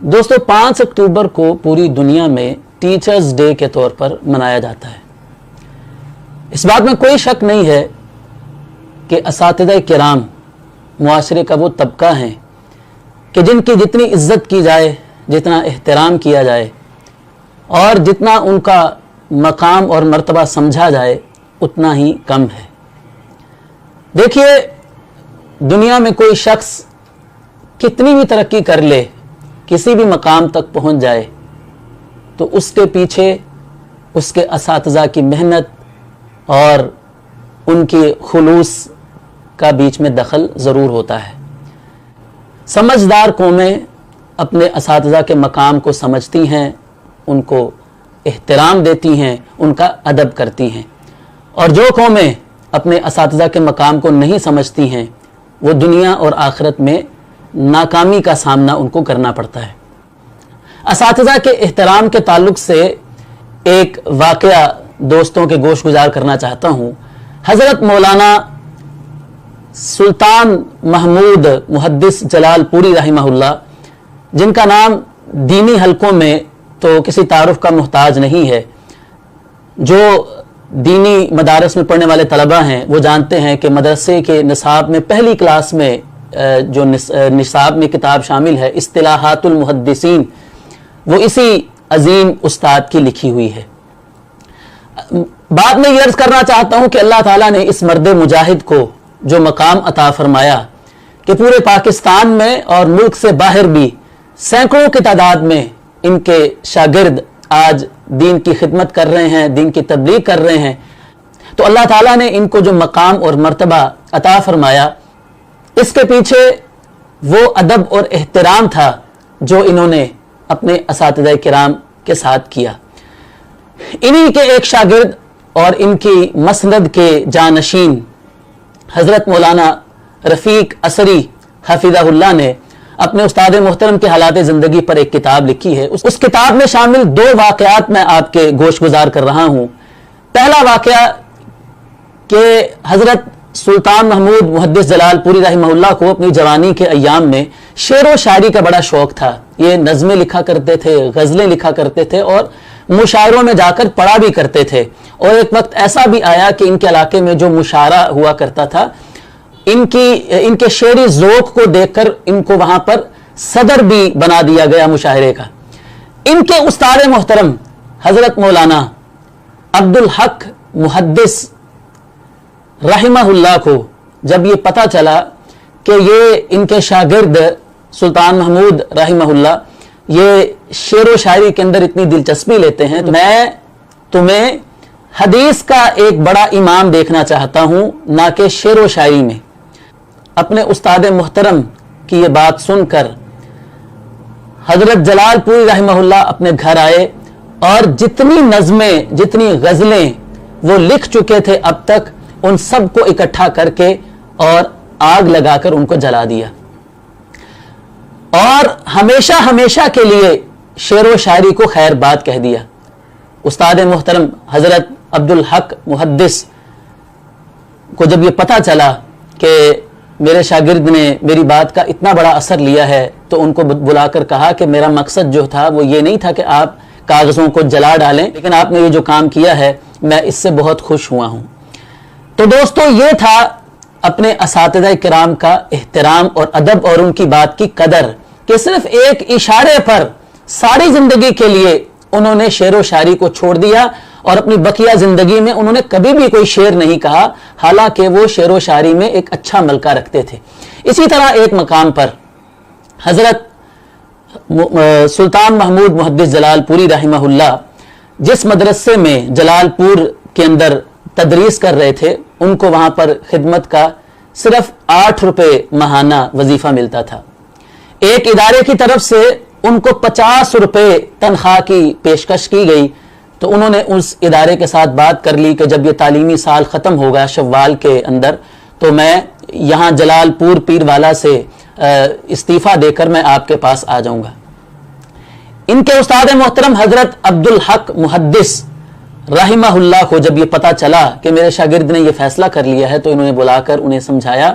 दोस्तों 5 अक्टूबर को पूरी दुनिया में टीचर्स डे के तौर पर मनाया जाता है। इस बात में कोई शक नहीं है कि असातिज़ा किराम मुआशरे का वो तबका है कि जिनकी जितनी इज्जत की जाए, जितना एहतराम किया जाए और जितना उनका मकाम और मर्तबा समझा जाए उतना ही कम है। देखिए, दुनिया में कोई शख्स कितनी भी तरक्की कर ले, किसी भी मकाम तक पहुंच जाए, तो उसके पीछे उसके असातिज़ा की मेहनत और उनकी खुलूस का बीच में दखल ज़रूर होता है। समझदार कौमें अपने असातिज़ा के मकाम को समझती हैं, उनको एहतराम देती हैं, उनका अदब करती हैं, और जो कौमें अपने असातिज़ा के मकाम को नहीं समझती हैं वो दुनिया और आखिरत में नाकामी का सामना उनको करना पड़ता है। असातिज़ा के एहतराम के ताल्लुक से एक वाक़या दोस्तों के गोश गुजार करना चाहता हूँ। हज़रत मौलाना सुल्तान महमूद मुहद्दिस जलालपुरी रहमहुल्लाह, जिनका नाम दीनी हलकों में तो किसी तारुफ का मुहताज नहीं है, जो दीनी मदारस में पढ़ने वाले तलबा हैं वो जानते हैं कि मदरसे के निसाब में पहली क्लास में जो निसाब में किताब शामिल है इस्तिलाहातुल मुहद्दिसीन, वो इसी अजीम उस्ताद की लिखी हुई है। बाद में ये अर्ज करना चाहता हूँ कि अल्लाह ताला ने इस मर्द मुजाहिद को जो मकाम अता फरमाया कि पूरे पाकिस्तान में और मुल्क से बाहर भी सैकड़ों की तादाद में इनके शागिर्द आज दीन की खिदमत कर रहे हैं, दीन की तबलीग कर रहे हैं, तो अल्लाह ताला ने इनको जो मकाम और मर्तबा अता फरमाया, इसके पीछे वो अदब और एहतराम था जो इन्होंने अपने असातिज़ा किराम के साथ किया। इन्हीं के एक शागिर्द और इनकी मसनद के जानशीन हज़रत मौलाना रफ़ीक असरी हफ़िज़हुल्लाह ने अपने उस्ताद मोहतरम के हालात ज़िंदगी पर एक किताब लिखी है। उस किताब में शामिल 2 वाक़यात मैं आपके गोश गुजार कर रहा हूँ। पहला वाक़या कि हज़रत सुल्तान महमूद मुहद्दिस जलालपुरी रहमहुल्लाह को अपनी जवानी के अय्याम में शेर व शायरी का बड़ा शौक था। ये नज़में लिखा करते थे, गज़लें लिखा करते थे और मुशायरों में जाकर पढ़ा भी करते थे। और एक वक्त ऐसा भी आया कि इनके इलाके में जो मुशायरा हुआ करता था, इनके शेरी ज़ौक़ को देखकर इनको वहां पर सदर भी बना दिया गया मुशायरे का। इनके उस्ताद मोहतरम हज़रत मौलाना अब्दुल हक मुहद्दिस रहमहुल्लाह को जब ये पता चला कि ये इनके शागिर्द सुल्तान महमूद रहमहुल्लाह ये शेर व शायरी के अंदर इतनी दिलचस्पी लेते हैं, तो मैं तुम्हें हदीस का एक बड़ा इमाम देखना चाहता हूं, ना कि शेर व शायरी में। अपने उस्ताद मोहतरम की ये बात सुनकर हजरत जलालपुरी रहमहुल्लाह अपने घर आए और जितनी नज़में, जितनी गज़लें वो लिख चुके थे अब तक, उन सब को इकट्ठा करके और आग लगाकर उनको जला दिया और हमेशा हमेशा के लिए शेर व शायरी को खैर बात कह दिया। उस्ताद मोहतरम हजरत अब्दुल हक मुहद्दिस को जब ये पता चला कि मेरे शागिर्द ने मेरी बात का इतना बड़ा असर लिया है, तो उनको बुलाकर कहा कि मेरा मकसद जो था वो ये नहीं था कि आप कागज़ों को जला डालें, लेकिन आपने ये जो काम किया है मैं इससे बहुत खुश हुआ हूँ। तो दोस्तों, ये था अपने असातिज़ा किराम का एहतराम और अदब और उनकी बात की कदर कि सिर्फ एक इशारे पर सारी जिंदगी के लिए उन्होंने शेर व शायरी को छोड़ दिया और अपनी बकिया जिंदगी में उन्होंने कभी भी कोई शेर नहीं कहा, हालांकि वो शेर व शायरी में एक अच्छा मलका रखते थे। इसी तरह एक मकाम पर हजरत सुल्तान महमूद मुहद्दिस जलालपुरी रहमहुल्लाह जिस मदरसे में जलालपुर के अंदर तदरीस कर रहे थे, उनको वहां पर खिदमत का सिर्फ 8 रुपए माहाना वजीफा मिलता था। एक इदारे की तरफ से उनको 50 रुपए तनख्वाह की पेशकश की गई, तो उन्होंने उस इदारे के साथ बात कर ली कि जब ये तालीमी साल ख़त्म होगा शव्वाल के अंदर, तो मैं यहाँ जलालपुर पीरवाला से इस्तीफ़ा देकर मैं आपके पास आ जाऊँगा। इनके उस्ताद मोहतरम हज़रत अब्दुल हक मुहद्दिस रहमहुल्लाह को जब ये पता चला कि मेरे शागिर्द ने ये फैसला कर लिया है, तो इन्होंने बुलाकर उन्हें समझाया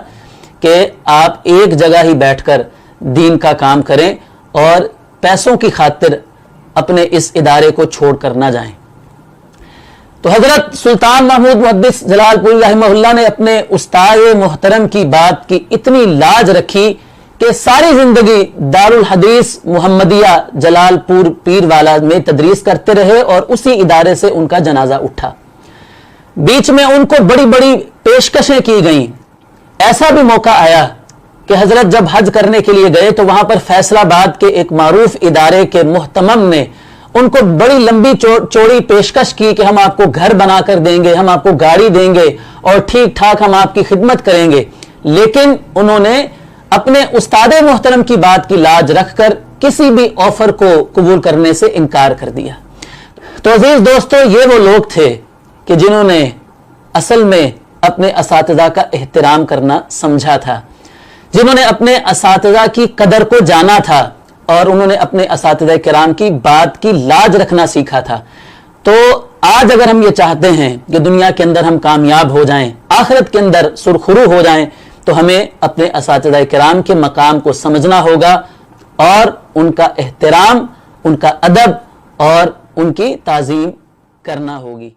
कि आप एक जगह ही बैठकर दीन का काम करें और पैसों की खातिर अपने इस इदारे को छोड़कर ना जाएं। तो हजरत सुल्तान महमूद मुहद्दिस जलालपुरी रहमहुल्लाह ने अपने उस्ताद मोहतरम की बात की इतनी लाज रखी कि सारी जिंदगी दारुल हदीस मुहम्मदिया जलालपुर पीरवाला में तदरीस करते रहे और उसी इदारे से उनका जनाजा उठा। बीच में उनको बड़ी बड़ी पेशकशें की गईं। ऐसा भी मौका आया कि हजरत जब हज करने के लिए गए तो वहां पर फैसलाबाद के एक मारूफ इदारे के मुहतमम ने उनको बड़ी लंबी चौड़ी पेशकश की कि हम आपको घर बनाकर देंगे, हम आपको गाड़ी देंगे और ठीक ठाक हम आपकी खिदमत करेंगे। लेकिन उन्होंने अपने उस्ताद मोहतरम की बात की लाज रखकर किसी भी ऑफर को कबूल करने से इनकार कर दिया। तो अजीज दोस्तों, ये वो लोग थे कि जिन्होंने असल में अपने असातिज़ा का एहतराम करना समझा था, जिन्होंने अपने असातिज़ा की कदर को जाना था और उन्होंने अपने असातिज़ा किराम की बात की लाज रखना सीखा था। तो आज अगर हम ये चाहते हैं कि दुनिया के अंदर हम कामयाब हो जाएं, आखिरत के अंदर सुरखुरू हो जाएं, तो हमें अपने असातिज़ा किराम के मकाम को समझना होगा और उनका एहतराम, उनका अदब और उनकी ताज़ीम करना होगी।